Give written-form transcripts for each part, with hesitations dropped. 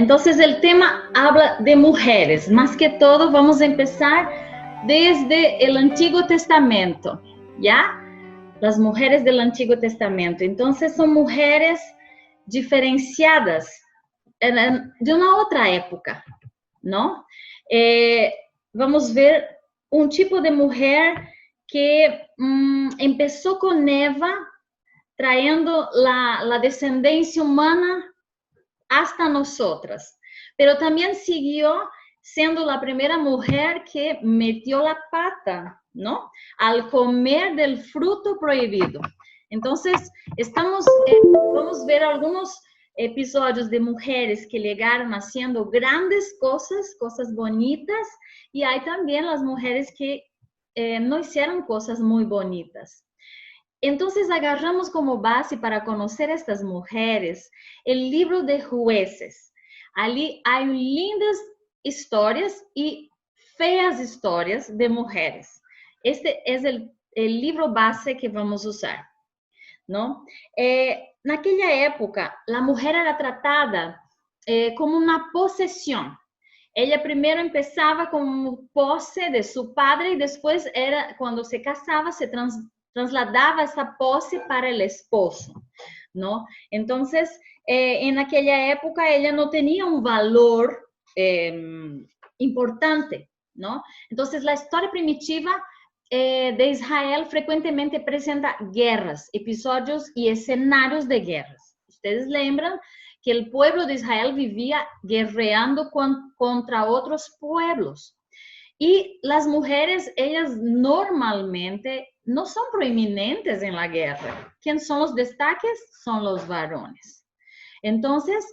Entonces el tema habla de mujeres. Más que todo vamos a empezar desde el Antiguo Testamento, ¿ya? Las mujeres del Antiguo Testamento. Entonces son mujeres diferenciadas de una otra época, ¿no? Vamos a ver un tipo de mujer que empezó con Eva, trayendo la descendencia humana hasta nosotras, pero también siguió siendo la primera mujer que metió la pata, ¿no? Al comer del fruto prohibido. Entonces, vamos a ver algunos episodios de mujeres que llegaron haciendo grandes cosas, cosas bonitas, y hay también las mujeres que no hicieron cosas muy bonitas. Entonces agarramos como base para conocer estas mujeres el libro de Jueces. Ali hay lindas historias y feas historias de mujeres. Este es el libro base que vamos a usar, ¿no? Naquela época, a mulher era tratada como uma possessão. Ela primeiro empezava como posse de seu padre e depois, quando se casava, se trasladava essa posse para o esposo, ¿no? Então, em aquela época, ela não tinha um valor importante, ¿no? Então, a história primitiva de Israel frecuentemente presenta guerras, episodios y escenarios de guerras. Ustedes lembran que el pueblo de Israel vivía guerreando contra otros pueblos. Y las mujeres, ellas normalmente no son proeminentes en la guerra. ¿Quién son los destaques? Son los varones. Entonces,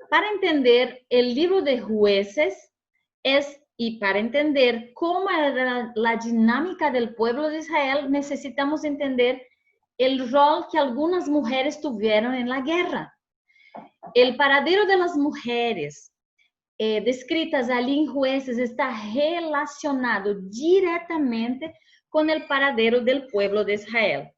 para entender el libro de Jueces y para entender cómo era la dinámica del pueblo de Israel, necesitamos entender el rol que algunas mujeres tuvieron en la guerra. El paradero de las mujeres descritas allí en Jueces está relacionado directamente con el paradero del pueblo de Israel.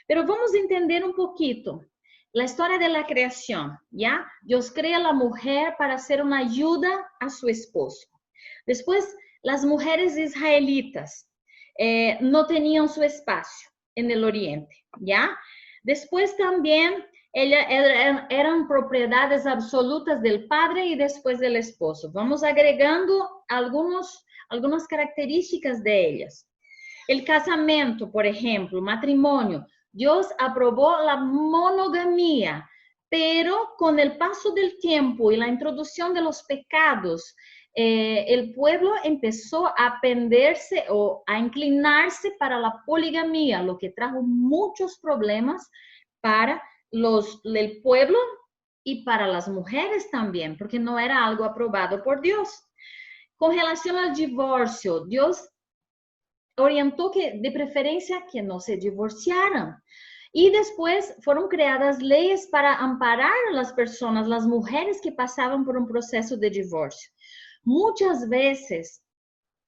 Pero vamos a entender un poquito la historia de la creación, ¿ya? Dios crea a la mujer para ser una ayuda a su esposo. Después, las mujeres israelitas no tenían su espacio en el oriente, ¿ya? Después también eran propiedades absolutas del padre y después del esposo. Vamos agregando algunas características de ellas. El casamiento, por ejemplo, matrimonio. Dios aprobó la monogamia, pero con el paso del tiempo y la introducción de los pecados, el pueblo empezó a penderse o a inclinarse para la poligamia, lo que trajo muchos problemas para el pueblo y para las mujeres también, porque no era algo aprobado por Dios. Con relación al divorcio, Dios orientó que de preferencia que no se divorciaran. Y después fueron creadas leyes para amparar a las personas, las mujeres que pasaban por un proceso de divorcio. Muchas veces,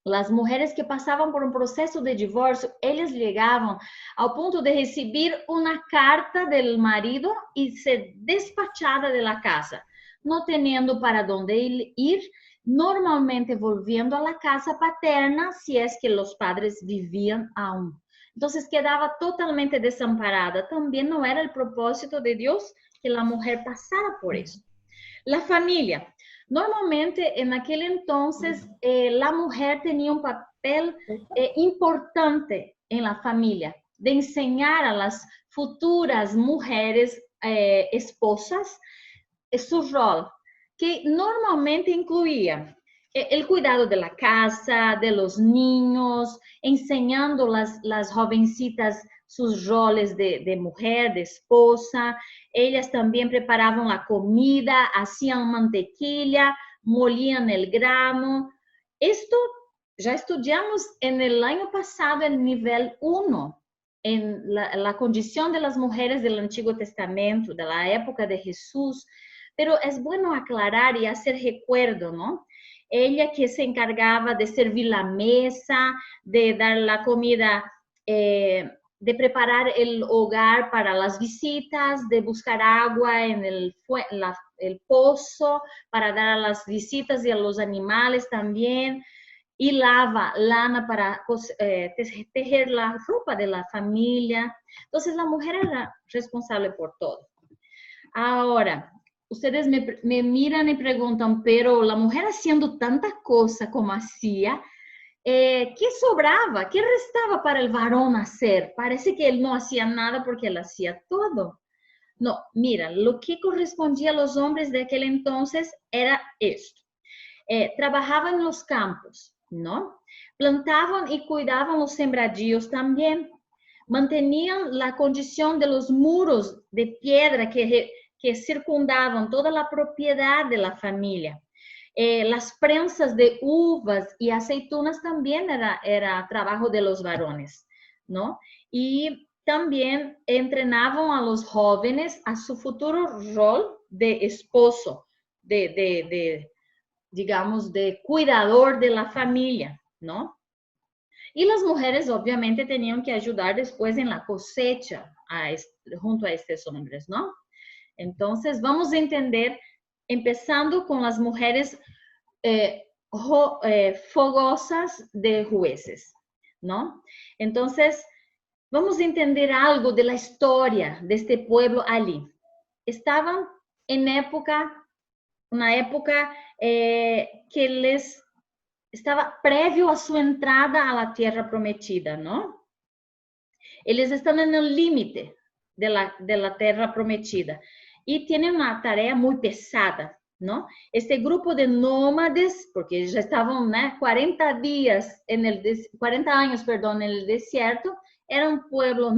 las mujeres que pasaban por un proceso de divorcio, ellas llegaban al punto de recibir una carta del marido y ser despachada de la casa, no teniendo para dónde ir, normalmente volviendo a la casa paterna si es que los padres vivían aún. Entonces quedaba totalmente desamparada. También no era el propósito de Dios que la mujer pasara por eso. La familia. Normalmente, en aquel entonces, la mujer tenía un papel importante en la familia, de enseñar a las futuras mujeres esposas su rol, que normalmente incluía el cuidado de la casa, de los niños, enseñando las jovencitas sus roles de mujer, de esposa. Ellas también preparaban la comida, hacían mantequilla, molían el grano. Esto ya estudiamos en el año pasado el nivel 1, en la condición de las mujeres del Antiguo Testamento, de la época de Jesús. Pero es bueno aclarar y hacer recuerdo, ¿no? Ella que se encargaba de servir la mesa, de dar la comida, de preparar el hogar para las visitas, de buscar agua en el pozo para dar a las visitas y a los animales también. Y lava lana para tejer la ropa de la familia. Entonces la mujer era responsable por todo. Ahora, ustedes me miran y preguntan, pero la mujer haciendo tanta cosa como hacía, ¿qué sobraba? ¿Qué restaba para el varón hacer? Parece que él no hacía nada porque él hacía todo. No, mira, lo que correspondía a los hombres de aquel entonces era esto. Trabajaban en los campos, ¿no? Plantaban y cuidaban los sembradíos también. Mantenían la condición de los muros de piedra que circundaban toda la propiedad de la familia. Las prensas de uvas y aceitunas también era trabajo de los varones, ¿no? Y también entrenaban a los jóvenes a su futuro rol de esposo, digamos, de cuidador de la familia, ¿no? Y las mujeres obviamente tenían que ayudar después en la cosecha junto a estos hombres, ¿no? Entonces vamos a entender, empezando con las mujeres fogosas de Jueces, ¿no? Entonces vamos a entender algo de la historia de este pueblo allí. Estaban en una época que les estaba previo a su entrada a la tierra prometida, ¿no? Ellos están en el límite de la tierra prometida y tienen una tarea muy pesada, ¿no? Este grupo de nómades, porque ya estaban, ¿no? 40 años, perdón, en el desierto, era un pueblo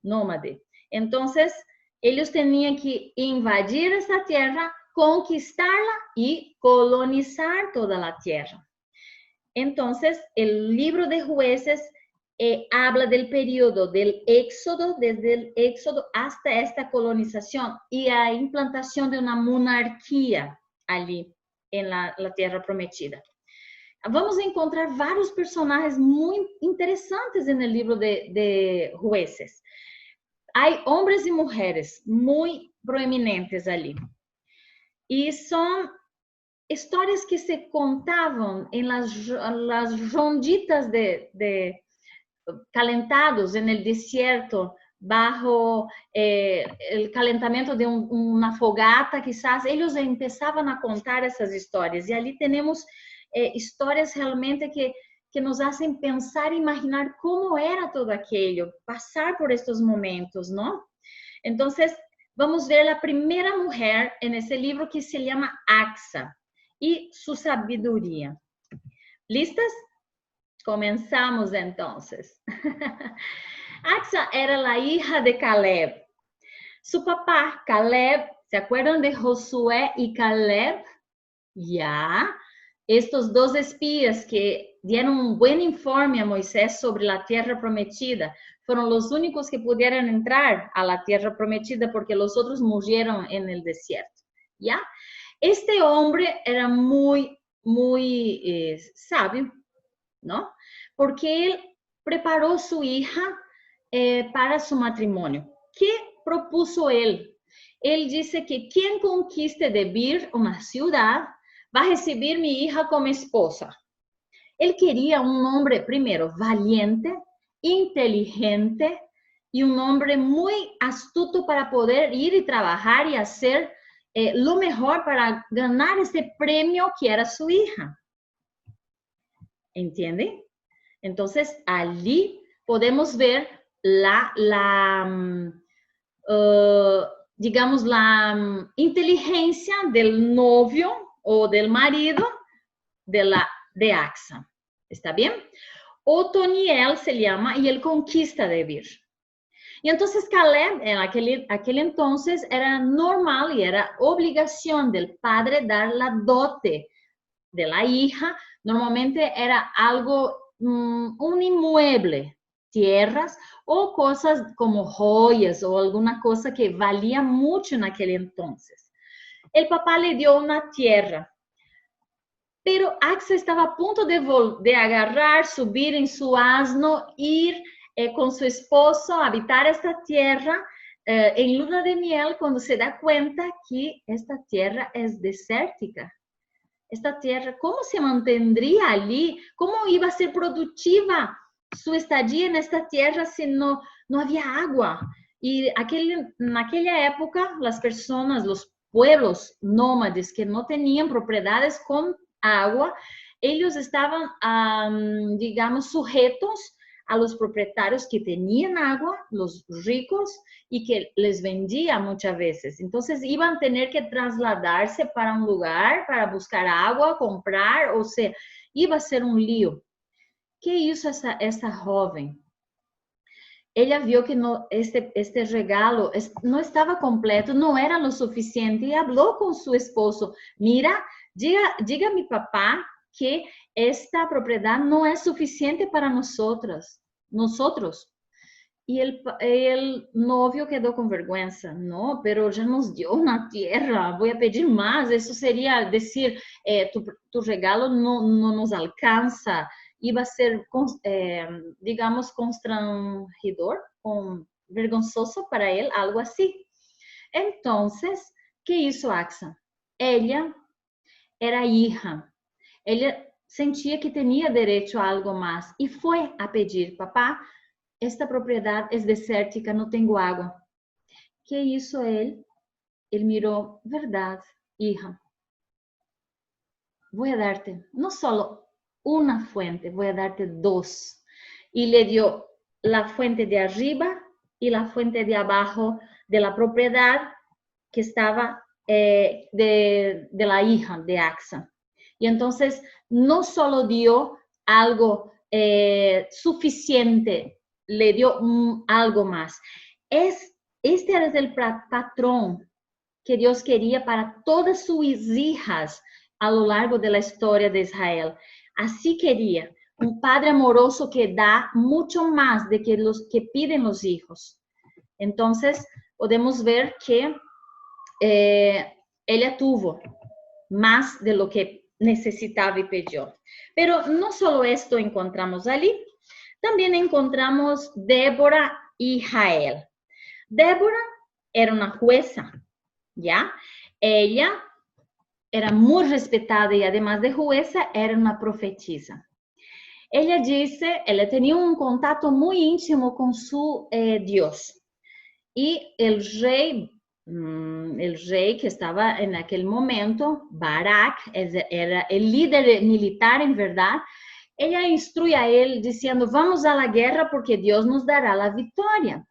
nómade. Entonces, ellos tenían que invadir esta tierra, conquistarla y colonizar toda la tierra. Entonces, el libro de Jueces habla del periodo del éxodo, desde el éxodo hasta esta colonización y la implantación de una monarquía allí en la tierra prometida. Vamos a encontrar varios personajes muy interesantes en el libro de Jueces. Hay hombres y mujeres muy proeminentes allí. Y son historias que se contaban en las ronditas de calentados en el desierto, bajo el calentamiento de una fogata, quizás. Ellos empezaban a contar esas historias. Y allí tenemos historias realmente que nos hacen pensar e imaginar cómo era todo aquello, pasar por estos momentos, ¿no? Entonces, vamos a ver la primera mujer en ese libro que se llama Axa y su sabiduría. ¿Listas? Comenzamos entonces. Axa era la hija de Caleb. Su papá, Caleb, ¿se acuerdan de Josué y Caleb? Ya. Estos dos espías que dieron un buen informe a Moisés sobre la tierra prometida fueron los únicos que pudieron entrar a la tierra prometida porque los otros murieron en el desierto. ¿Ya? Este hombre era muy sabio, ¿no? Porque él preparó a su hija para su matrimonio. ¿Qué propuso él? Él dice que quien conquiste Debir, una ciudad, va a recibir mi hija como esposa. Él quería un hombre, primero, valiente, inteligente y un hombre muy astuto para poder ir y trabajar y hacer lo mejor para ganar ese premio que era su hija. ¿Entienden? Entonces, allí podemos ver digamos, la inteligencia del novio o del marido de Axa. ¿Está bien? Otoniel se llama y él conquista Debir. Y entonces Caleb, en aquel entonces, era normal y era obligación del padre dar la dote de la hija. Normalmente era algo, un inmueble, tierras o cosas como joyas o alguna cosa que valía mucho en aquel entonces. El papá le dio una tierra, pero Axa estaba a punto de agarrar, subir en su asno, ir con su esposo a habitar esta tierra en luna de miel cuando se da cuenta que esta tierra es desértica. Esta tierra, ¿cómo se mantendría allí? ¿Cómo iba a ser productiva su estadía en esta tierra si no había agua? Y en aquella época, las personas, los pueblos nómades que no tenían propiedades con agua, ellos estaban, digamos, sujetos a los propietarios que tenían agua, los ricos, y que les vendía muchas veces. Entonces iban a tener que trasladarse para un lugar para buscar agua, comprar, o sea, iba a ser un lío. ¿Qué hizo esa joven? Ella vio que este regalo no estaba completo, no era lo suficiente y habló con su esposo. Mira, diga a mi papá que esta propiedad no es suficiente para nosotros. Y el novio quedó con vergüenza. No, pero ya nos dio una tierra, voy a pedir más. Eso sería decir, tu regalo no nos alcanza. Iba a ser, digamos, constrangedor, vergonzoso para él, algo así. Entonces, ¿qué hizo Axa? Ella era hija. Ella sentía que tenía derecho a algo más y fue a pedir, papá, esta propiedad es desértica, no tengo agua. ¿Qué hizo él? Él miró, verdad, hija, voy a darte no solo una fuente, voy a darte dos. Y le dio la fuente de arriba y la fuente de abajo de la propiedad que estaba de la hija de Axa. Y entonces no solo dio algo suficiente, le dio algo más. Este era el patrón que Dios quería para todas sus hijas a lo largo de la historia de Israel. Así quería un padre amoroso que da mucho más de que los que piden los hijos. Entonces, podemos ver que ella tuvo más de lo que necesitaba y pidió. Pero no solo esto encontramos allí, también encontramos Débora y Jael. Débora era una jueza, ¿ya? Ella era muy respetada y además de jueza, era una profetisa. Ella dice, ella tenía un contacto muy íntimo con su Dios. Y el rey que estaba en aquel momento, Barak, era el líder militar en verdad, ella instruye a él diciendo, vamos a la guerra porque Dios nos dará la victoria.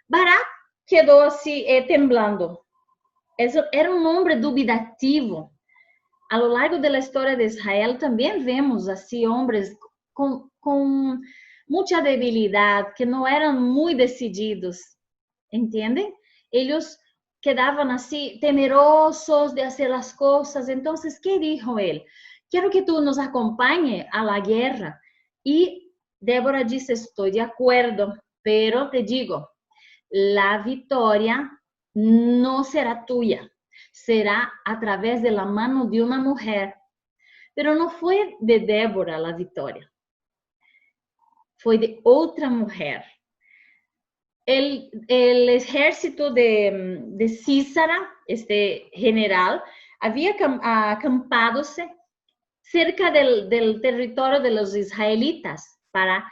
Barak quedó así temblando. Era un hombre dubitativo. A lo largo de la historia de Israel también vemos así hombres con mucha debilidad, que no eran muy decididos, ¿entienden? Ellos quedaban así temerosos de hacer las cosas. Entonces, ¿qué dijo él? Quiero que tú nos acompañes a la guerra. Y Débora dice, estoy de acuerdo, pero te digo, la victoria no será tuya, será a través de la mano de una mujer. Pero no fue de Débora la victoria, fue de otra mujer. El ejército de Císara, este general, había acampado cerca del territorio de los israelitas para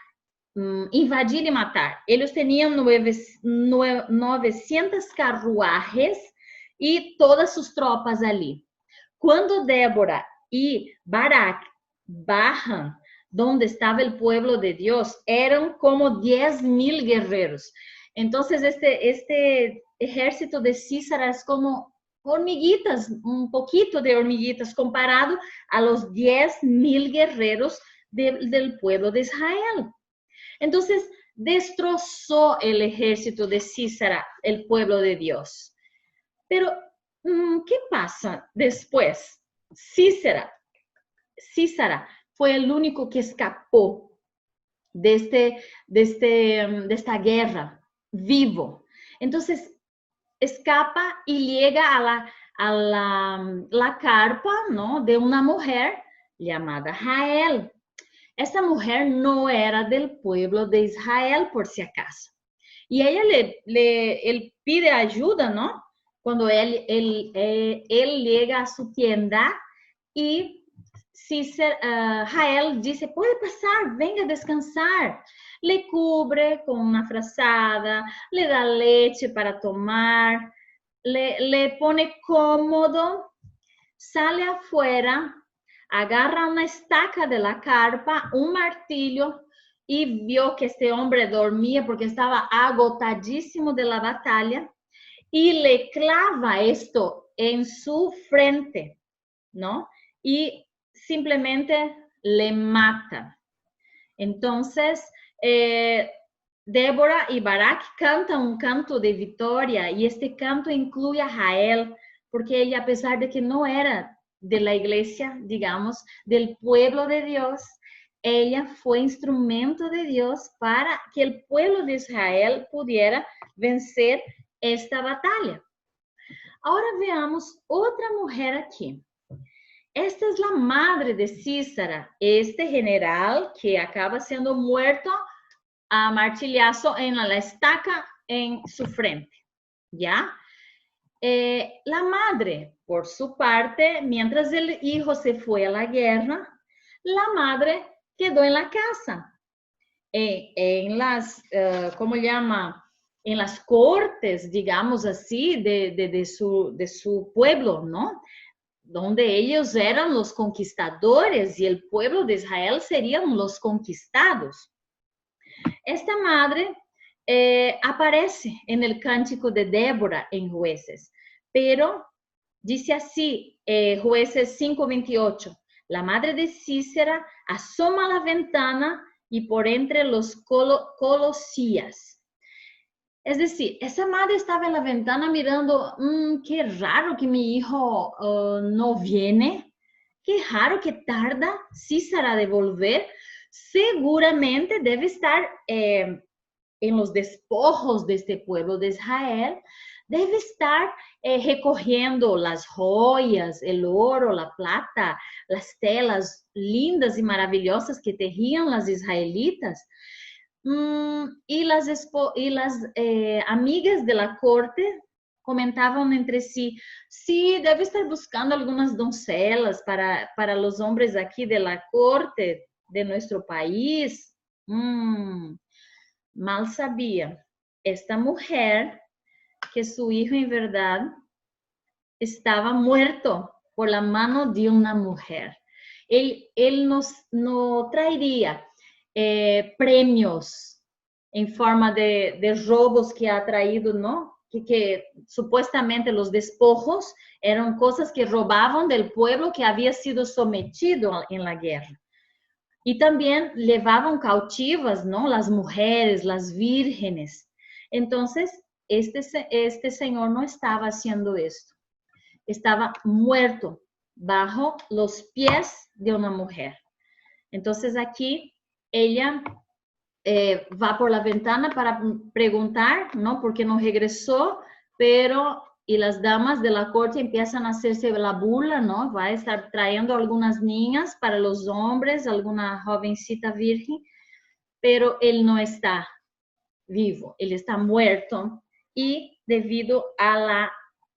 invadir y matar. Ellos tenían 900 carruajes y todas sus tropas allí. Cuando Débora y Barak bajan donde estaba el pueblo de Dios, eran como 10,000 guerreros. Entonces, este ejército de Císara es como hormiguitas, un poquito de hormiguitas comparado a los 10,000 guerreros del pueblo de Israel. Entonces, destrozó el ejército de Císara, el pueblo de Dios. Pero, ¿qué pasa después? Císara fue el único que escapó de esta guerra vivo. Entonces, escapa y llega a la carpa, ¿no?, de una mujer llamada Jael. Esta mujer no era del pueblo de Israel, por si acaso. Y ella él pide ayuda, ¿no? Cuando él llega a su tienda y Jael dice, puede pasar, venga a descansar. Le cubre con una frazada, le da leche para tomar, le pone cómodo, sale afuera, agarra una estaca de la carpa, un martillo, y vio que este hombre dormía porque estaba agotadísimo de la batalla, y le clava esto en su frente, ¿no? Y simplemente le mata. Entonces, Débora y Barak cantan un canto de victoria, y este canto incluye a Jael, porque ella, a pesar de que no era de la iglesia, digamos, del pueblo de Dios, ella fue instrumento de Dios para que el pueblo de Israel pudiera vencer esta batalla. Ahora veamos otra mujer aquí. Esta es la madre de Císara, este general que acaba siendo muerto a martillazo en la estaca en su frente, ¿ya? La madre, por su parte, mientras el hijo se fue a la guerra, la madre quedó en la casa, en las, ¿cómo llama? En las cortes, digamos así, de su pueblo, ¿no? Donde ellos eran los conquistadores y el pueblo de Israel serían los conquistados. Esta madre aparece en el cántico de Débora en Jueces, pero dice así, Jueces 5:28, la madre de Císara asoma a la ventana y por entre los colosías. Es decir, esa madre estaba en la ventana mirando, qué raro que mi hijo no viene, qué raro que tarda Císara de volver. Seguramente debe estar en los despojos de este pueblo de Israel, debe estar recogiendo las joyas, el oro, la plata, las telas lindas y maravillosas que tejían las israelitas. Y las amigas de la corte comentaban entre sí, sí, debe estar buscando algunas doncelas para los hombres aquí de la corte de nuestro país. Mal sabía esta mujer que su hijo en verdad estaba muerto por la mano de una mujer. Él no traería premios en forma de robos que ha traído, ¿no? Que supuestamente los despojos eran cosas que robaban del pueblo que había sido sometido en la guerra. Y también llevaban cautivas, ¿no? Las mujeres, las vírgenes. Entonces, este señor no estaba haciendo esto. Estaba muerto bajo los pies de una mujer. Entonces, aquí ella va por la ventana para preguntar, ¿no? Por qué no regresó, pero y las damas de la corte empiezan a hacerse la burla, ¿no? Va a estar trayendo algunas niñas para los hombres, alguna jovencita virgen, pero él no está vivo, él está muerto, y debido a la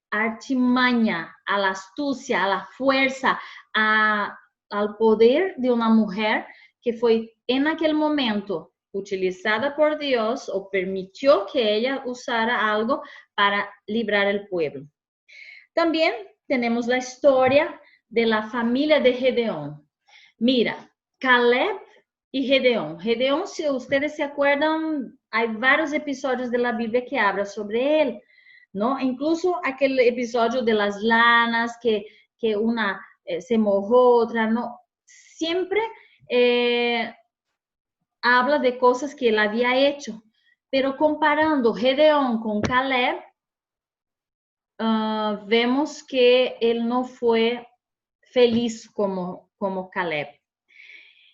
artimaña, a la astucia, a la fuerza, al poder de una mujer que fue en aquel momento utilizada por Dios o permitió que ella usara algo para librar el pueblo. También tenemos la historia de la familia de Gedeón. Mira, Caleb y Gedeón. Gedeón, si ustedes se acuerdan, hay varios episodios de la Biblia que hablan sobre él, ¿no? Incluso aquel episodio de las lanas, que una se mojó, otra no. Siempre habla de cosas que él había hecho. Pero comparando Gedeón con Caleb, vemos que él no fue feliz como Caleb.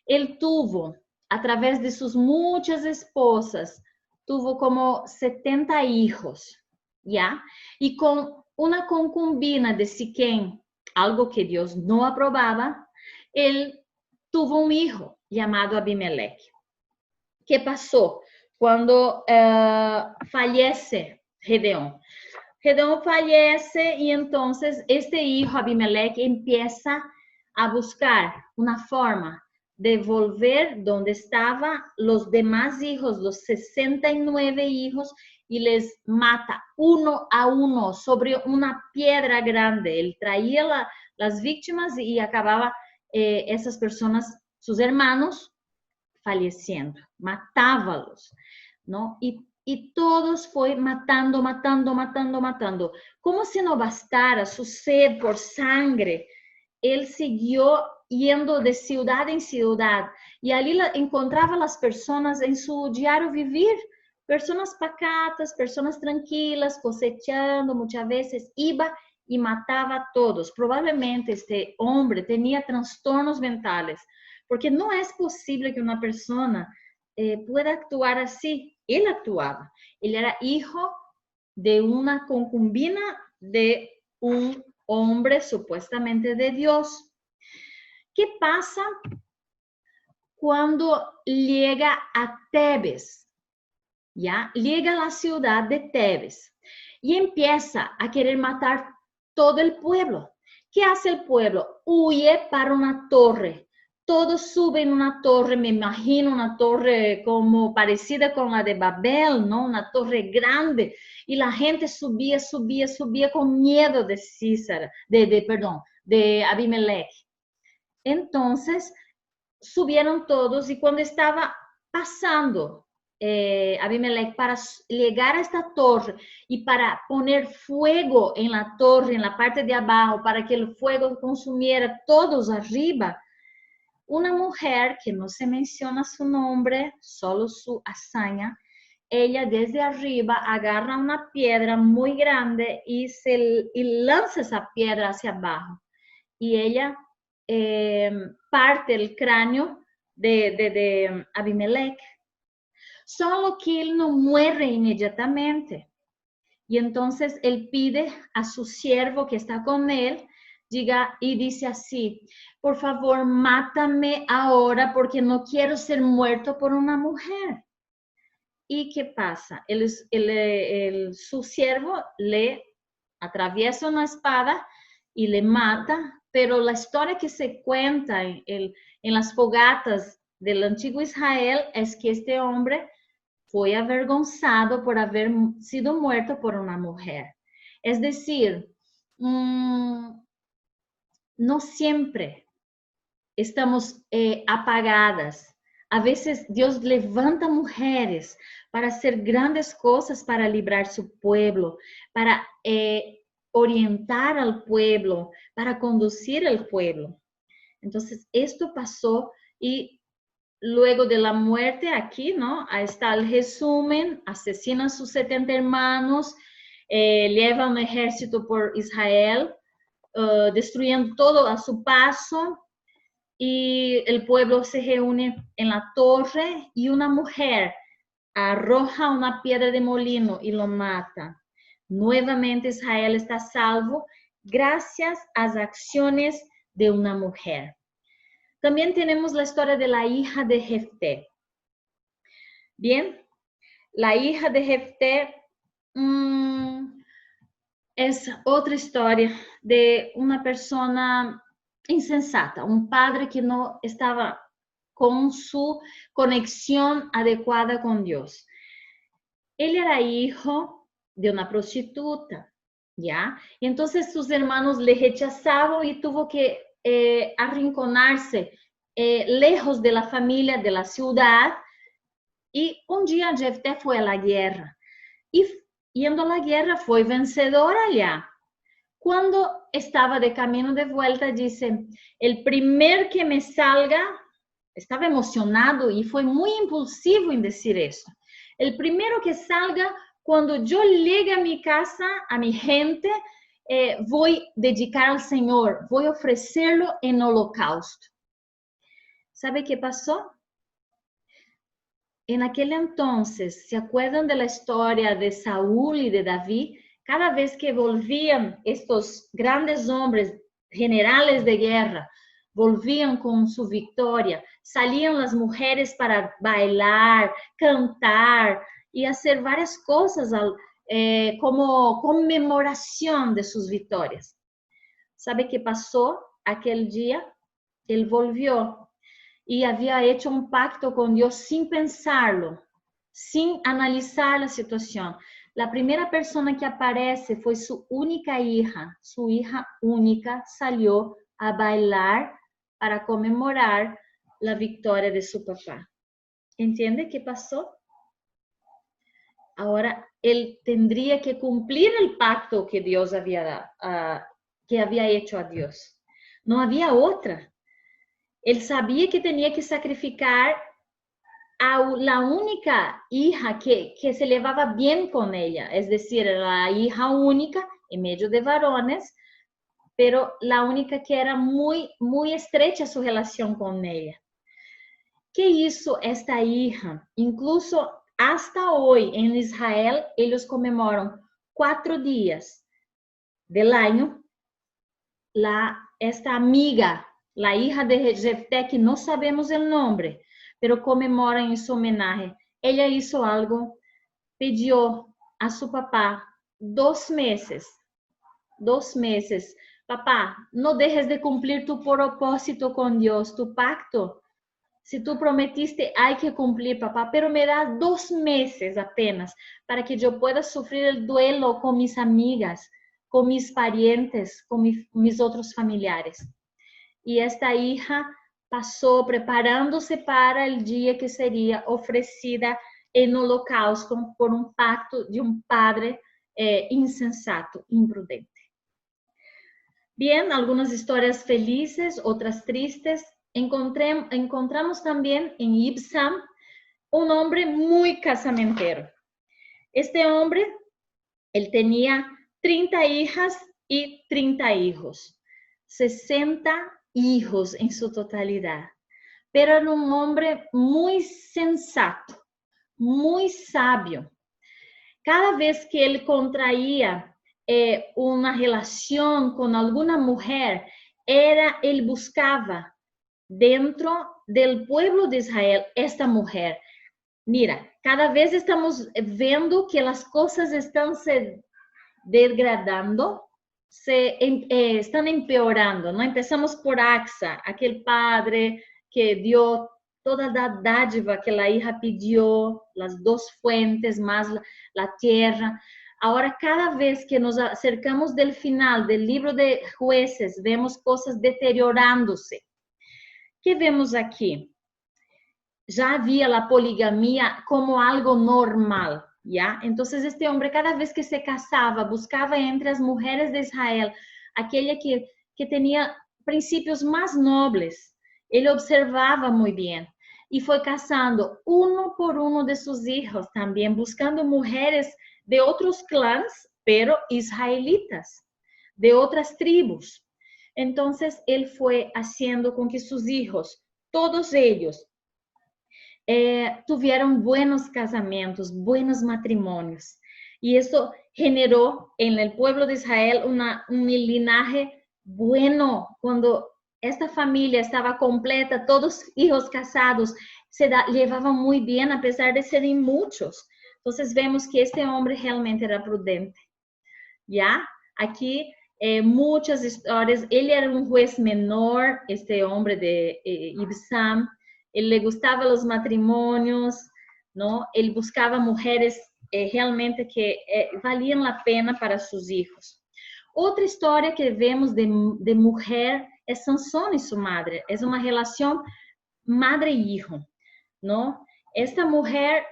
Él tuvo, a través de sus muchas esposas, tuvo como 70 hijos, ¿ya? Y con una concubina de Siquem, algo que Dios no aprobaba, él tuvo un hijo llamado Abimelech. ¿Qué pasó? cuando fallece Gedeón. Gedeón fallece y entonces este hijo Abimelech empieza a buscar una forma de volver donde estaban los demás hijos, los 69 hijos, y les mata uno a uno sobre una piedra grande. Él traía las víctimas y acababa esas personas, sus hermanos, falleciendo, matábalos, ¿no? Y todos fue matando. Como si no bastara su sed por sangre, él siguió yendo de ciudad en ciudad y allí encontraba las personas en su diario vivir, personas pacatas, personas tranquilas, cosechando, muchas veces iba y mataba a todos. Probablemente este hombre tenía trastornos mentales, porque no es posible que una persona pueda actuar así. Él actuaba. Él era hijo de una concubina de un hombre supuestamente de Dios. ¿Qué pasa cuando llega a Tebes? ¿Ya? Llega a la ciudad de Tebes y empieza a querer matar todo el pueblo. ¿Qué hace el pueblo? Huye para una torre. Todos suben una torre, me imagino una torre como parecida con la de Babel, ¿no? Una torre grande. Y la gente subía con miedo de Císara, de Abimelech. Entonces, subieron todos y cuando estaba pasando Abimelech para llegar a esta torre y para poner fuego en la torre, en la parte de abajo, para que el fuego consumiera todos arriba, una mujer que no se menciona su nombre, solo su hazaña, ella desde arriba agarra una piedra muy grande y lanza esa piedra hacia abajo. Y ella parte el cráneo de Abimelech. Solo que él no muere inmediatamente. Y entonces él pide a su siervo que está con él, diga y dice así: por favor, mátame ahora porque no quiero ser muerto por una mujer. ¿Y qué pasa? Su siervo le atraviesa una espada y le mata, pero la historia que se cuenta en las fogatas del antiguo Israel es que este hombre fue avergonzado por haber sido muerto por una mujer. Es decir, no siempre estamos apagadas. A veces Dios levanta mujeres para hacer grandes cosas para librar su pueblo, para orientar al pueblo, para conducir al pueblo. Entonces, esto pasó y luego de la muerte aquí, ¿no? Ahí está el resumen: asesina a sus 70 hermanos, lleva un ejército por Israel, destruyendo todo a su paso. Y el pueblo se reúne en la torre y una mujer arroja una piedra de molino y lo mata. Nuevamente Israel está salvo gracias a las acciones de una mujer. También tenemos la historia de la hija de Jefté. Bien, la hija de Jefté es otra historia de una persona insensata, un padre que no estaba con su conexión adecuada con Dios. Él era hijo de una prostituta, ¿ya? Y entonces sus hermanos le rechazaban y tuvo que arrinconarse lejos de la familia, de la ciudad. Y un día Jefté fue a la guerra. Y yendo a la guerra fue vencedor allá. Cuando estaba de camino de vuelta, dice: el primer que me salga, estaba emocionado y fue muy impulsivo en decir eso. El primero que salga, cuando yo llegue a mi casa, a mi gente, voy a dedicar al Señor, voy a ofrecerlo en holocausto. ¿Sabe qué pasó? En aquel entonces, ¿se acuerdan de la historia de Saúl y de David? Cada vez que volvían estos grandes hombres, generales de guerra, volvían con su victoria, salían las mujeres para bailar, cantar y hacer varias cosas como conmemoración de sus victorias. ¿Sabe qué pasó aquel día? Él volvió y había hecho un pacto con Dios sin pensarlo, sin analizar la situación. La primera persona que aparece fue su única hija. Su hija única salió a bailar para conmemorar la victoria de su papá. ¿Entiende qué pasó? Ahora él tendría que cumplir el pacto que Dios que había hecho a Dios. No había otra. Él sabía que tenía que sacrificar a la única hija que se llevaba bien con ella, es decir, la hija única en medio de varones, pero la única que era muy, muy estrecha su relación con ella. ¿Qué hizo esta hija? Incluso hasta hoy en Israel, ellos conmemoran 4 días del año esta amiga, la hija de Jefté, que no sabemos el nombre, pero conmemoran en su homenaje. Ella hizo algo, pidió a su papá 2 meses. 2 meses. Papá, no dejes de cumplir tu propósito con Dios, tu pacto. Si tú prometiste, hay que cumplir, papá, pero me da 2 meses apenas para que yo pueda sufrir el duelo con mis amigas, con mis parientes, con mis otros familiares. Y esta hija pasó preparándose para el día que sería ofrecida en holocausto por un pacto de un padre insensato, imprudente. Bien, algunas historias felices, otras tristes. Encontramos también en Ibsam un hombre muy casamentero. Este hombre, él tenía 30 hijas y 30 hijos, 60 hijos en su totalidad. Pero era un hombre muy sensato, muy sabio. Cada vez que él contraía una relación con alguna mujer, él buscaba dentro del pueblo de Israel esta mujer. Mira, cada vez estamos viendo que las cosas están se degradando, están empeorando, ¿no? Empezamos por Axa, aquel padre que dio toda la dádiva que la hija pidió, las 2 fuentes más la tierra. Ahora, cada vez que nos acercamos del final del libro de Jueces, vemos cosas deteriorándose. ¿Qué vemos aquí? Ya había la poligamia como algo normal, ¿ya? Entonces este hombre cada vez que se casaba, buscaba entre las mujeres de Israel aquella que tenía principios más nobles. Él observaba muy bien y fue casando uno por uno de sus hijos, también buscando mujeres de otros clans, pero israelitas, de otras tribus. Entonces él fue haciendo con que sus hijos, todos ellos, tuvieron buenos casamientos, buenos matrimonios. Y eso generó en el pueblo de Israel un linaje bueno. Cuando esta familia estaba completa, todos hijos casados, se llevaban muy bien a pesar de ser muchos. Entonces vemos que este hombre realmente era prudente. ¿Ya? Aquí muchas historias. Él era un juez menor, este hombre de Ibsam. Él le gustaban los matrimonios, ¿no? Él buscaba mujeres realmente que valían la pena para sus hijos. Otra historia que vemos de mujer es Sansón y su madre. Es una relación madre-hijo, ¿no? Esta mujer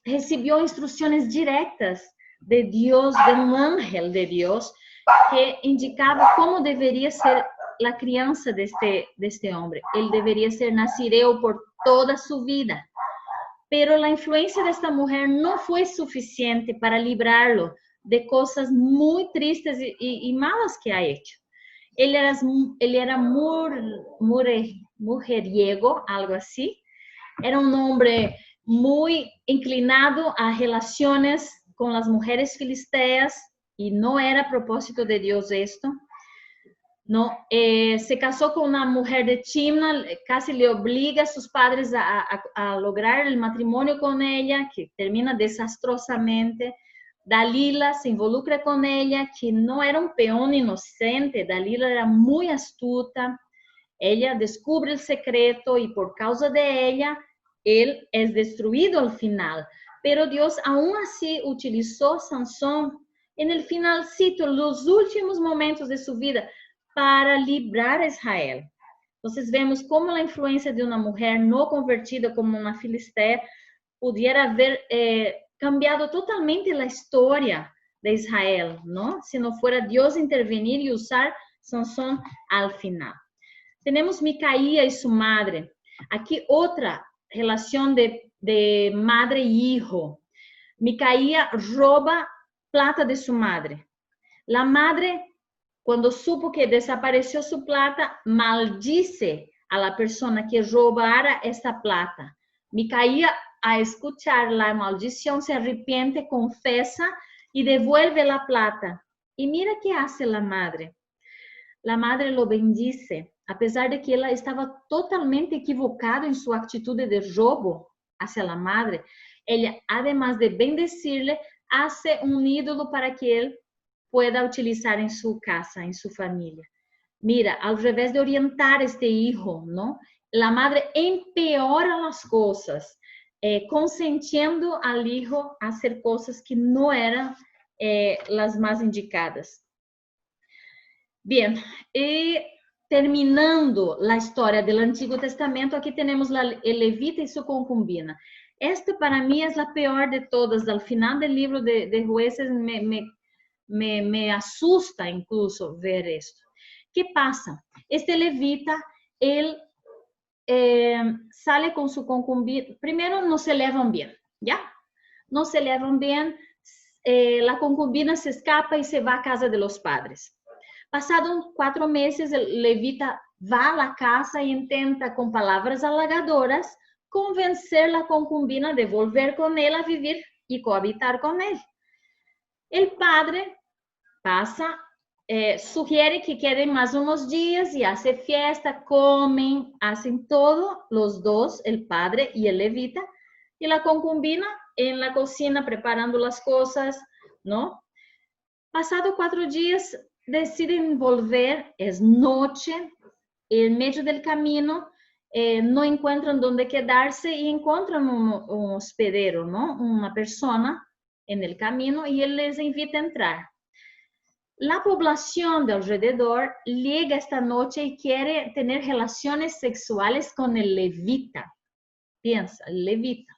recibió instrucciones directas de Dios, de un ángel de Dios, que indicaba cómo debería ser la crianza de este hombre. Él debería ser nazireo por toda su vida. Pero la influencia de esta mujer no fue suficiente para librarlo de cosas muy tristes y malas que ha hecho. Él era mujeriego, algo así. Era un hombre muy inclinado a relaciones con las mujeres filisteas y no era propósito de Dios esto. ¿no? Se casó con una mujer de Timna, casi le obliga a sus padres a lograr el matrimonio con ella, que termina desastrosamente. Dalila se involucra con ella, que no era un peón inocente, Dalila era muy astuta. Ella descubre el secreto y por causa de ella, él es destruido al final. Pero Dios aún así utilizó a Sansón en el finalcito, los últimos momentos de su vida, para librar a Israel. Entonces vemos cómo la influencia de una mujer no convertida como una filistea pudiera haber cambiado totalmente la historia de Israel, ¿no? Si no fuera Dios intervenir y usar Sansón al final. Tenemos Micaía y su madre. Aquí otra relación de madre y hijo. Micaía roba plata de su madre. La madre, cuando supo que desapareció su plata, maldice a la persona que robara esta plata. Micaía, a escuchar la maldición, se arrepiente, confesa y devuelve la plata. Y mira qué hace la madre. La madre lo bendice, a pesar de que ella estaba totalmente equivocada en su actitud de robo hacia la madre. Ella, además de bendecirle, hace un ídolo para que él pueda utilizar en su casa, en su familia. Mira, al revés de orientar a este hijo, ¿no? La madre empeora las cosas, consentiendo al hijo a hacer cosas que no eran las más indicadas. Bien, y terminando la historia del Antiguo Testamento, aquí tenemos el levita y su concubina. Esta para mí es la peor de todas. Al final del libro de Jueces me asusta incluso ver esto. ¿Qué pasa? Este levita, él sale con su concubina. Primero no se llevan bien, ¿ya? No se llevan bien. La concubina se escapa y se va a casa de los padres. Pasados 4 meses, el levita va a la casa e intenta, con palabras halagadoras, convencer a la concubina de volver con él a vivir y cohabitar con él. El padre pasa, sugiere que queden más unos días y hace fiesta, comen, hacen todo los dos, el padre y el levita, y la concubina en la cocina preparando las cosas, ¿no? Pasados 4 días, deciden volver, es noche, en medio del camino, no encuentran dónde quedarse y encuentran un hospedero, ¿no? Una persona en el camino y él les invita a entrar. La población de alrededor llega esta noche y quiere tener relaciones sexuales con el levita. Piensa, el levita.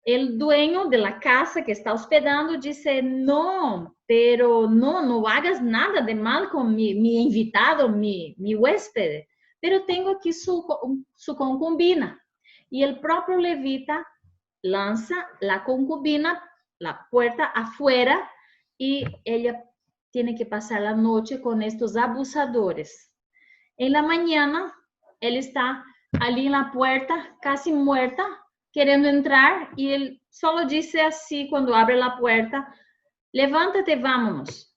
El dueño de la casa que está hospedando dice, no, pero no hagas nada de mal con mi invitado, mi huésped, pero tengo aquí su concubina. Y el propio levita lanza la concubina, la puerta afuera, y ella tiene que pasar la noche con estos abusadores. En la mañana, él está allí en la puerta, casi muerta, querendo entrar, y él solo dice así cuando abre la puerta, levántate, vámonos.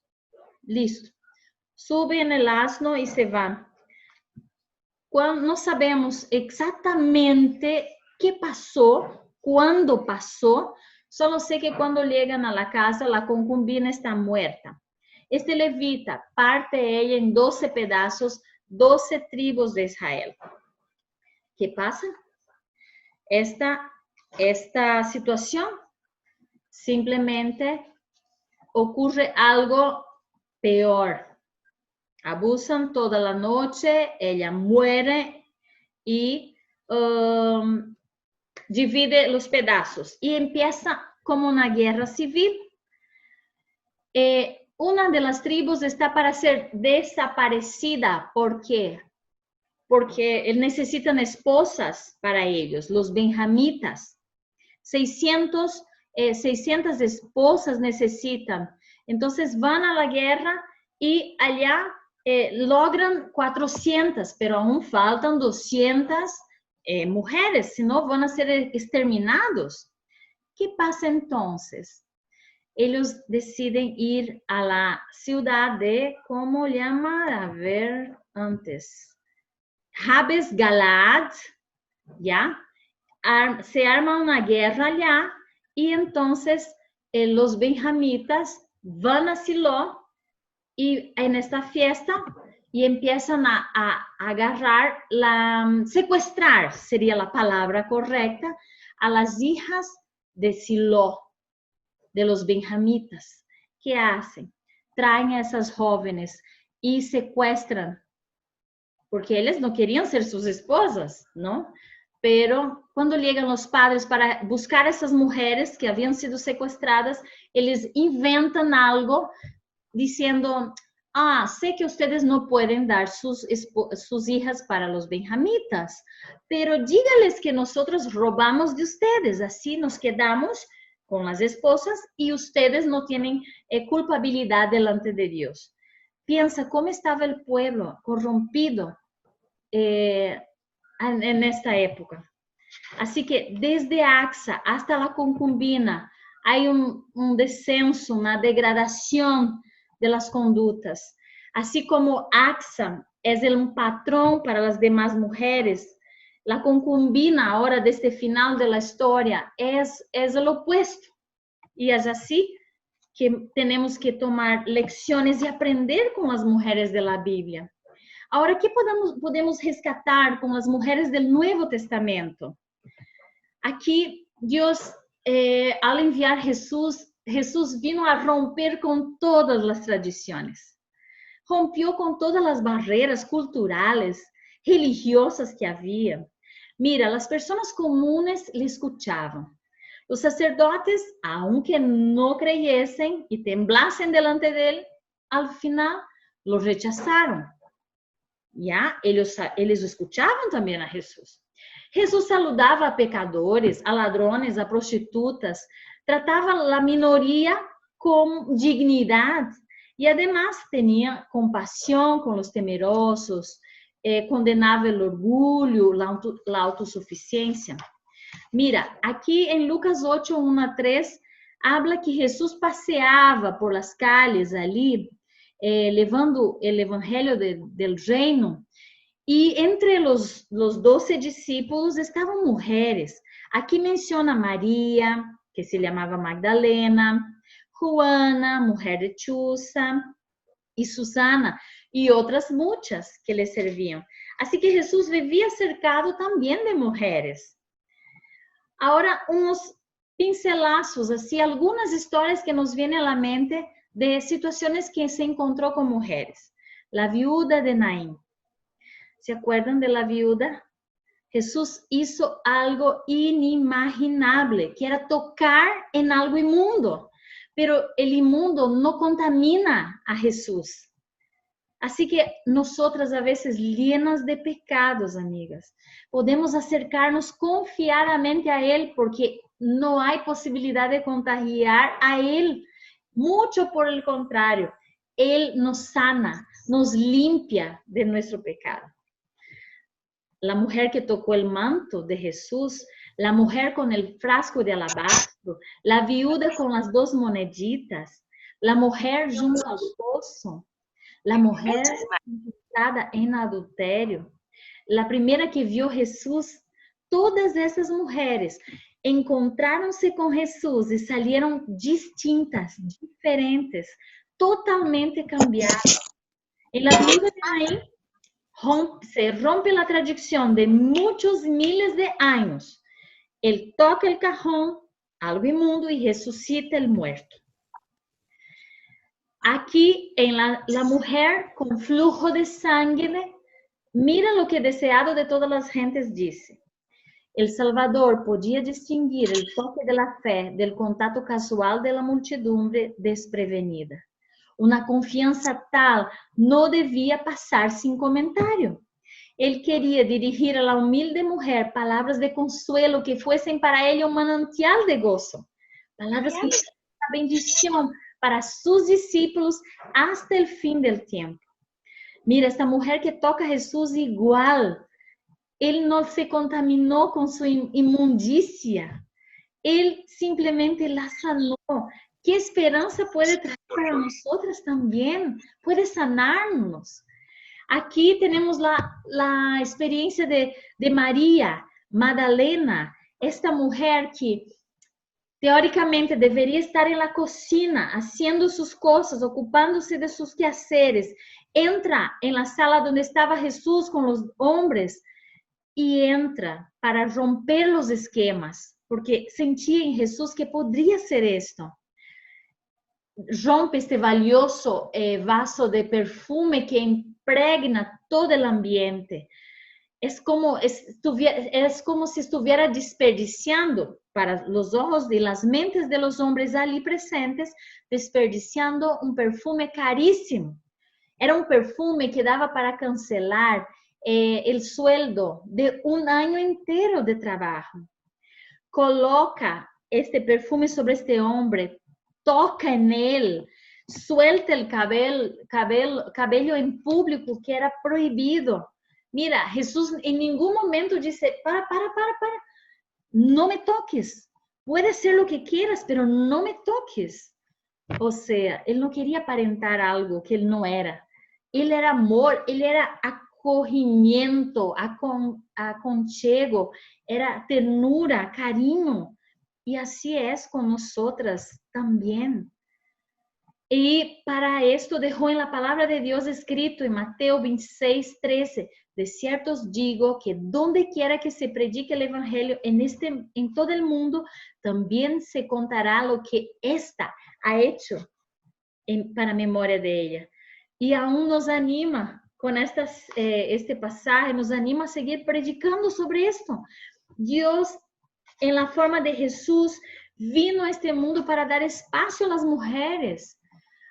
Listo. Sube en el asno y se va. No sabemos exactamente qué pasó, cuándo pasó, solo sé que cuando llegan a la casa, la concubina está muerta. Este levita parte ella en 12 pedazos, 12 tribus de Israel. ¿Qué pasa? Esta situación simplemente ocurre algo peor. Abusan toda la noche, ella muere y divide los pedazos y empieza como una guerra civil. Una de las tribus está para ser desaparecida. ¿Por qué? Porque necesitan esposas para ellos, los benjamitas. 600 esposas necesitan. Entonces van a la guerra y allá logran 400, pero aún faltan 200 mujeres, si no van a ser exterminados. ¿Qué pasa entonces? ellos deciden ir a la ciudad de, ¿cómo llama? A ver, antes. Jabes Galaad, ¿ya? Se arma una guerra allá y entonces los benjamitas van a Silo y en esta fiesta y empiezan a agarrar, secuestrar sería la palabra correcta, a las hijas de Silo, de los benjamitas. ¿Qué hacen? Traen a esas jóvenes y secuestran, porque ellos no querían ser sus esposas, ¿no? Pero cuando llegan los padres para buscar a esas mujeres que habían sido secuestradas, ellos inventan algo diciendo, sé que ustedes no pueden dar sus hijas para los benjamitas, pero dígales que nosotros robamos de ustedes, así nos quedamos con las esposas y ustedes no tienen culpabilidad delante de Dios. Piensa cómo estaba el pueblo corrompido en esta época. Así que desde Axa hasta la concubina hay un descenso, una degradación de las conductas. Así como Axa es un patrón para las demás mujeres, la concubina ahora desde el final de la historia es el opuesto. Y es así que tenemos que tomar lecciones y aprender con las mujeres de la Biblia. Ahora, ¿qué podemos rescatar con las mujeres del Nuevo Testamento? Aquí Dios, al enviar Jesús vino a romper con todas las tradiciones. Rompió con todas las barreras culturales, religiosas que había. Mira, las personas comunes le escuchaban. Los sacerdotes, aunque no creyesen y temblasen delante de él, al final lo rechazaron. ¿Ya? Ellos escuchaban también a Jesús. Jesús saludaba a pecadores, a ladrones, a prostitutas, trataba a la minoría con dignidad y además tenía compasión con los temerosos, condenaba el orgullo, la autosuficiencia. Mira, aquí en Lucas 8, 1 a 3, habla que Jesús paseaba por las calles ali, levando el evangelio del reino. Y entre los 12 discípulos estaban mujeres. Aquí menciona María, que se llamaba Magdalena, Juana, mujer de Chuza, y Susana, y otras muchas que le servían. Así que Jesús vivía cercado también de mujeres. Ahora, unos pincelazos, así, algunas historias que nos vienen a la mente de situaciones que se encontró con mujeres. La viuda de Naín. ¿Se acuerdan de la viuda? Jesús hizo algo inimaginable, que era tocar en algo inmundo. Pero el inmundo no contamina a Jesús. Así que nosotras a veces llenas de pecados, amigas, podemos acercarnos confiadamente a Él porque no hay posibilidad de contagiar a Él. Mucho por el contrario, Él nos sana, nos limpia de nuestro pecado. La mujer que tocó el manto de Jesús, la mujer con el frasco de alabastro, la viuda con las 2 moneditas, la mujer junto al pozo, la mujer encontrada en adulterio, la primera que vio Jesús, todas esas mujeres encontraron-se con Jesús y salieron distintas, diferentes, totalmente cambiadas. En la viuda de Naín se rompe la tradición de muchos miles de años. Él toca el cajón, algo inmundo, y resucita el muerto. Aquí en la mujer con flujo de sangre, mira lo que deseado de todas las gentes dice. El Salvador podía distinguir el toque de la fe del contacto casual de la muchedumbre desprevenida. Una confianza tal no debía pasar sin comentario. Él quería dirigir a la humilde mujer palabras de consuelo que fuesen para ella un manantial de gozo. Palabras que fuesen una bendición para sus discípulos hasta el fin del tiempo. Mira, esta mujer que toca a Jesús igual. Él no se contaminó con su inmundicia. Él simplemente la sanó. ¿Qué esperanza puede traer para nosotras también? Puede sanarnos. Aquí tenemos la experiencia de María Magdalena, esta mujer que teóricamente deveria estar en la cocina, haciendo sus cosas, ocupándose de sus quehaceres. Entra en la sala donde estaba Jesús con los hombres y entra para romper los esquemas, porque sentía en Jesús que podría ser esto. Rompe este valioso vaso de perfume que impregna todo el ambiente. Es como si estuviera desperdiciando para los ojos y las mentes de los hombres allí presentes, desperdiciando un perfume carísimo. Era un perfume que daba para cancelar el sueldo de un año entero de trabajo. Coloca este perfume sobre este hombre, toca en él, suelta el cabello en público que era prohibido. Mira, Jesús en ningún momento dice, para, no me toques. Puede ser lo que quieras, pero no me toques. O sea, él no quería aparentar algo que él no era. Él era amor, él era acogimiento, aconchego, era ternura, cariño. Y así es con nosotras también. Y para esto dejó en la palabra de Dios escrito en Mateo 26:13, de cierto os digo que donde quiera que se predique el evangelio en todo el mundo, también se contará lo que ésta ha hecho para memoria de ella. Y aún nos anima con este pasaje, nos anima a seguir predicando sobre esto. Dios, en la forma de Jesús, vino a este mundo para dar espacio a las mujeres.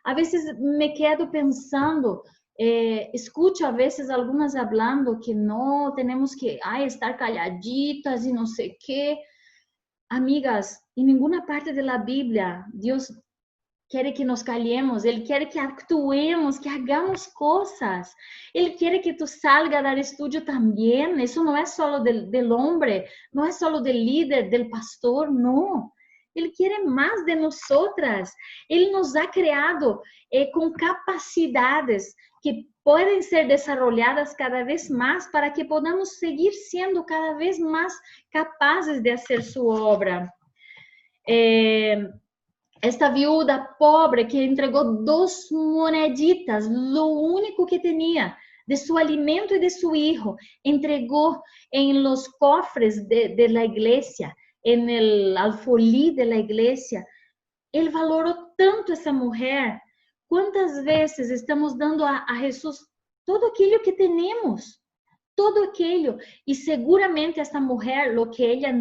A veces me quedo pensando, escucho a veces algunas hablando que no tenemos que estar calladitas y no sé qué. Amigas, en ninguna parte de la Biblia Dios quiere que nos callemos, Él quiere que actuemos, que hagamos cosas. Él quiere que tú salgas a dar estudio también. Eso no es solo del hombre, no es solo del líder, del pastor, no. Él quiere más de nosotras. Él nos ha creado con capacidades que pueden ser desarrolladas cada vez más para que podamos seguir siendo cada vez más capaces de hacer su obra. Esta viuda pobre que entregó 2 moneditas, lo único que tenía de su alimento y de su hijo, entregó en los cofres de la iglesia, en el alfolí de la iglesia. Él valoró tanto a esa mujer. ¿Cuántas veces estamos dando a Jesús todo aquello que tenemos? Todo aquello. Y seguramente esta mujer, lo que ella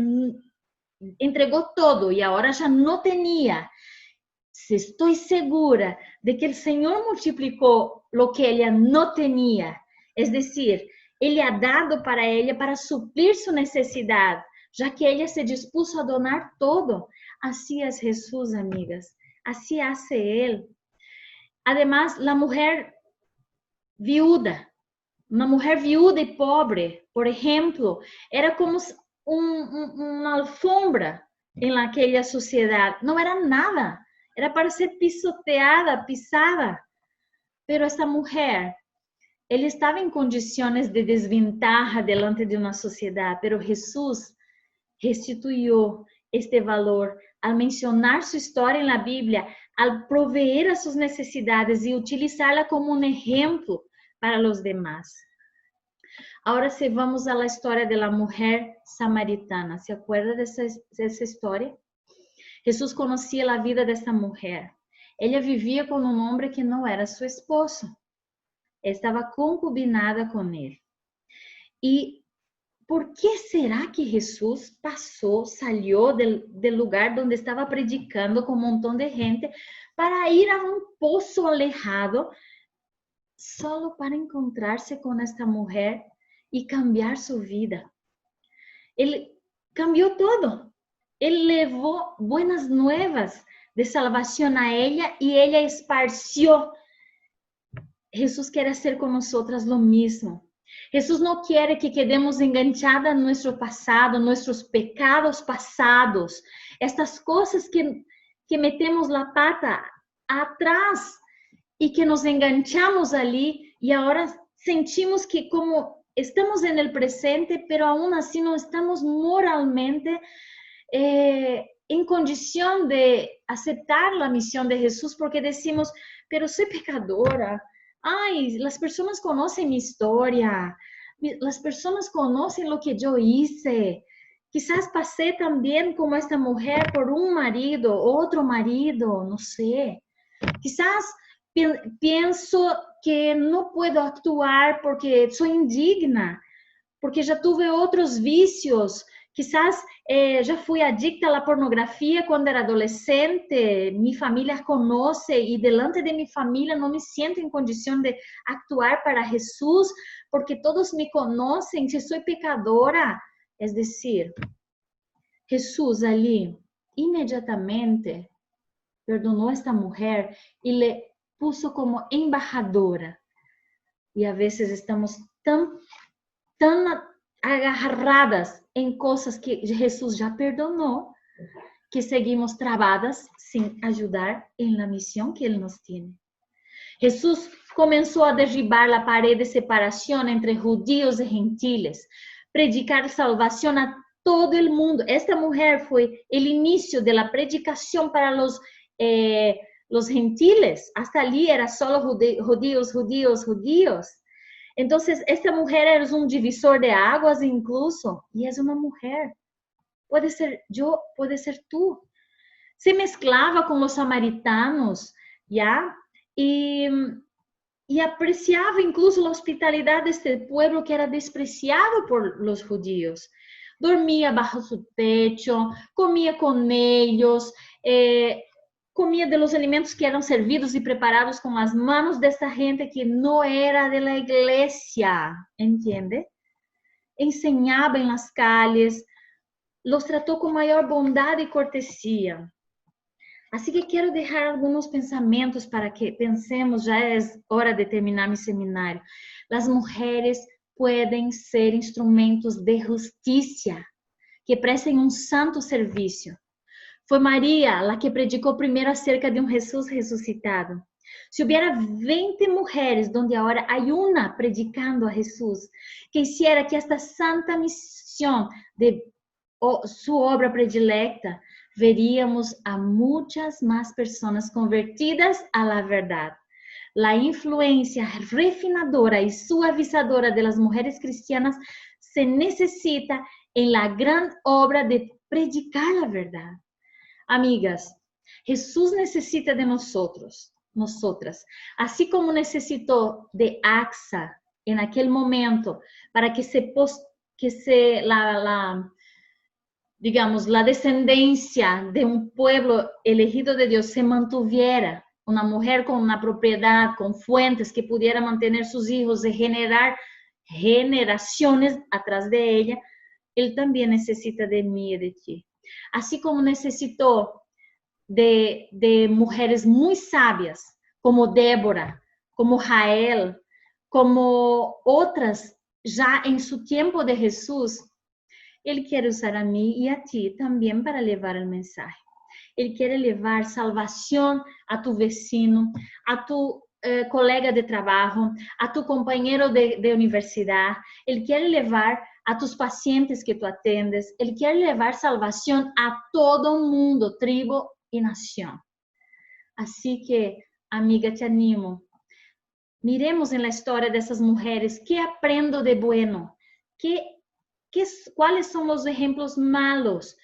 entregó todo y ahora ya no tenía, estoy segura de que el Señor multiplicó lo que ella no tenía. Es decir, Él ha dado para ella para suplir su necesidad, ya que ella se dispuso a donar todo. Así es Jesús, amigas. Así hace Él. Además, la mujer viuda, una mujer viuda y pobre, por ejemplo, era como una alfombra en aquella sociedad. No era nada. Era para ser pisoteada, pisada. Pero esta mujer, ella estaba en condiciones de desventaja delante de una sociedad, pero Jesús restituyó este valor al mencionar su historia en la Biblia, al proveer a sus necesidades y utilizarla como un ejemplo para los demás. Ahora sí, vamos a la historia de la mujer samaritana. ¿Se acuerda de esa historia? Jesús conocía la vida de esta mujer. Ella vivía con un hombre que no era su esposo. Estaba concubinada con él. ¿Y por qué será que Jesús salió del lugar donde estaba predicando con un montón de gente para ir a un pozo alejado solo para encontrarse con esta mujer y cambiar su vida? Él cambió todo. Él llevó buenas nuevas de salvación a ella y ella esparció. Jesús quiere hacer con nosotras lo mismo. Jesús no quiere que quedemos enganchadas en nuestro pasado, nuestros pecados pasados, estas cosas que que metemos la pata atrás y que nos enganchamos allí y ahora sentimos que como estamos en el presente, pero aún así no estamos moralmente en condición de aceptar la misión de Jesús porque decimos, pero soy pecadora. Ay, las personas conocen mi historia, las personas conocen lo que yo hice. Quizás pasé también como esta mujer por un marido, otro marido, no sé. Quizás pienso que no puedo actuar porque soy indigna, porque já tuve outros vícios. Quizás já fui adicta à pornografia quando era adolescente, minha família conhece e delante de minha família não me sinto em condição de actuar para Jesus, porque todos me conhecem que sou pecadora. É decir, Jesus ali imediatamente perdonou esta mulher e lhe puso como embajadora. E a vezes estamos tão agarradas em coisas que Jesus já perdonou, que seguimos travadas sem ajudar em la missão que Ele nos tem. Jesus começou a derribar a parede de separação entre judíos e gentiles, predicar salvação a todo o mundo. Esta mulher foi o início da predicação para os gentiles. Hasta ali era só judíos. Entonces, esta mujer es un divisor de aguas incluso, y es una mujer. Puede ser yo, puede ser tú. Se mezclaba con los samaritanos, ¿ya? Y apreciaba incluso la hospitalidad de este pueblo que era despreciado por los judíos. Dormía bajo su techo, comía con ellos, comia de los alimentos que eram servidos e preparados com as manos dessa gente que não era de la igreja, entende? Enseñaba em las calles, los trató com maior bondade e cortesia. Assim que quero deixar alguns pensamentos para que pensemos, já é hora de terminar meu seminário. As mulheres podem ser instrumentos de justiça, que prestem um santo serviço. Foi Maria a que predicou primeiro acerca de um Jesus ressuscitado. Se hubiera 20 mulheres, donde agora há uma predicando a Jesus, que hiciera que esta santa missão de sua obra predilecta, veríamos a muitas mais pessoas convertidas à la verdade. A influência refinadora e suavizadora das mulheres cristianas se necessita em la gran obra de predicar a verdade. Amigas, Jesús necesita de nosotras, así como necesitó de Axa en aquel momento para que la descendencia de un pueblo elegido de Dios se mantuviera, una mujer con una propiedad, con fuentes que pudiera mantener sus hijos y generar generaciones atrás de ella. Él también necesita de mí y de ti. Así como necesitou de mulheres muito sábias, como Débora, como Jael, como outras já em seu tempo de Jesus, Ele quer usar a mim e a ti também para levar o mensagem. Ele quer levar salvação a tu vecino, a tu colega de trabalho, a tu companheiro de universidade. Ele quer levar a tus pacientes que tu atendes. Ele quer levar salvação a todo mundo, tribo e nação. Assim que, amiga, te animo. Miremos na história dessas mulheres. Que aprendo de bueno? ¿Cuáles são os exemplos malos?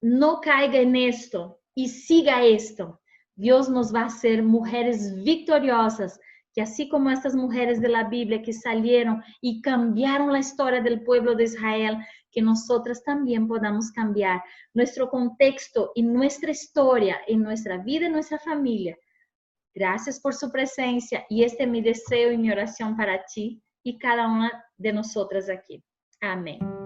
Não caiga nisto e siga esto. Deus nos vai ser mulheres vitoriosas, que assim como estas mulheres de la Bíblia que salieron e cambiaram a história do povo de Israel, que nosotras também podamos cambiar nosso contexto e nossa história, em nossa vida e nossa família. Gracias por su presencia y este es mi deseo y mi oración para ti y cada una de nosotras aquí. Amén.